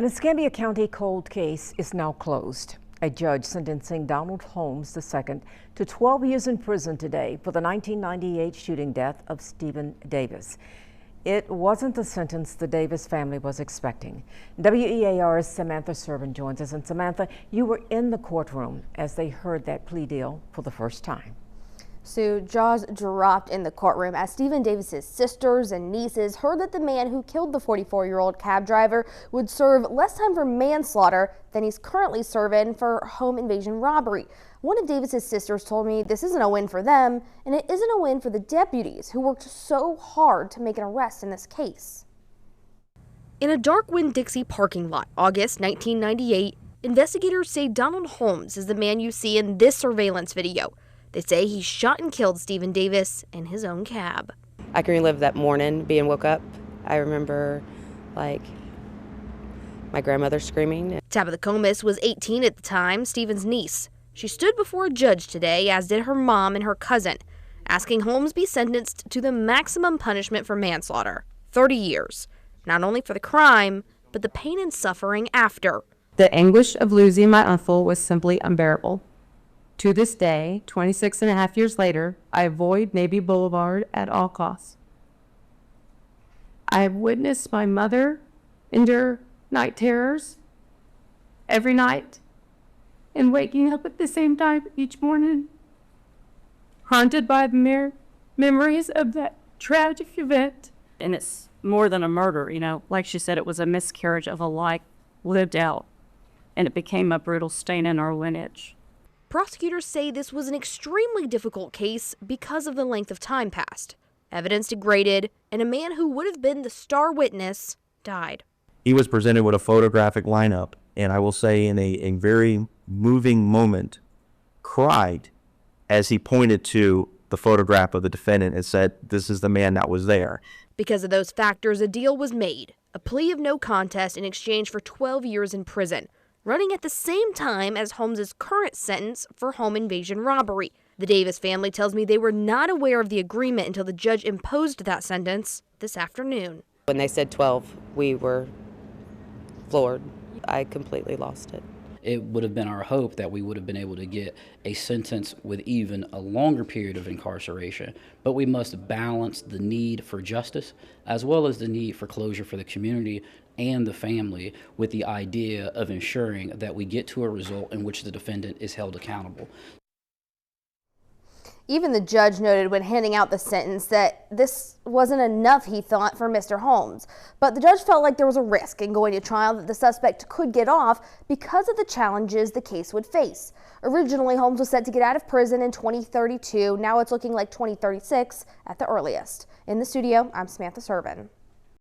An Escambia County cold case is now closed. A judge sentencing Donald Holmes II to 12 years in prison today for the 1998 shooting death of Stephen Davis. It wasn't the sentence the Davis family was expecting. WEAR's Samantha Servin joins us. And Samantha, you were in the courtroom as they heard that plea deal for the first time. Sue, jaws dropped in the courtroom as Stephen Davis's sisters and nieces heard that the man who killed the 44-year-old cab driver would serve less time for manslaughter than he's currently serving for home invasion robbery. One of Davis's sisters told me this isn't a win for them, and it isn't a win for the deputies who worked so hard to make an arrest in this case. In a dark Winn-Dixie parking lot, August 1998, investigators say Donald Holmes is the man you see in this surveillance video. They say he shot and killed Stephen Davis in his own cab. I can relive that morning being woke up. I remember, my grandmother screaming. Tabitha Comis was 18 at the time, Stephen's niece. She stood before a judge today, as did her mom and her cousin, asking Holmes be sentenced to the maximum punishment for manslaughter, 30 years, not only for the crime, but the pain and suffering after. The anguish of losing my uncle was simply unbearable. To this day, 26 and a half years later, I avoid Navy Boulevard at all costs. I have witnessed my mother endure night terrors every night and waking up at the same time each morning, haunted by the memories of that tragic event. And it's more than a murder, like she said, it was a miscarriage of a life lived out, and it became a brutal stain in our lineage. Prosecutors say this was an extremely difficult case because of the length of time passed. Evidence degraded, and a man who would have been the star witness died. He was presented with a photographic lineup, and I will say in a very moving moment, cried as he pointed to the photograph of the defendant and said, "This is the man that was there." Because of those factors, a deal was made, a plea of no contest in exchange for 12 years in prison, running at the same time as Holmes' current sentence for home invasion robbery. The Davis family tells me they were not aware of the agreement until the judge imposed that sentence this afternoon. When they said 12, we were floored. I completely lost it. It would have been our hope that we would have been able to get a sentence with even a longer period of incarceration, but we must balance the need for justice as well as the need for closure for the community and the family with the idea of ensuring that we get to a result in which the defendant is held accountable. Even the judge noted when handing out the sentence that this wasn't enough, he thought, for Mr. Holmes. But the judge felt like there was a risk in going to trial that the suspect could get off because of the challenges the case would face. Originally, Holmes was set to get out of prison in 2032. Now it's looking like 2036 at the earliest. In the studio, I'm Samantha Servin.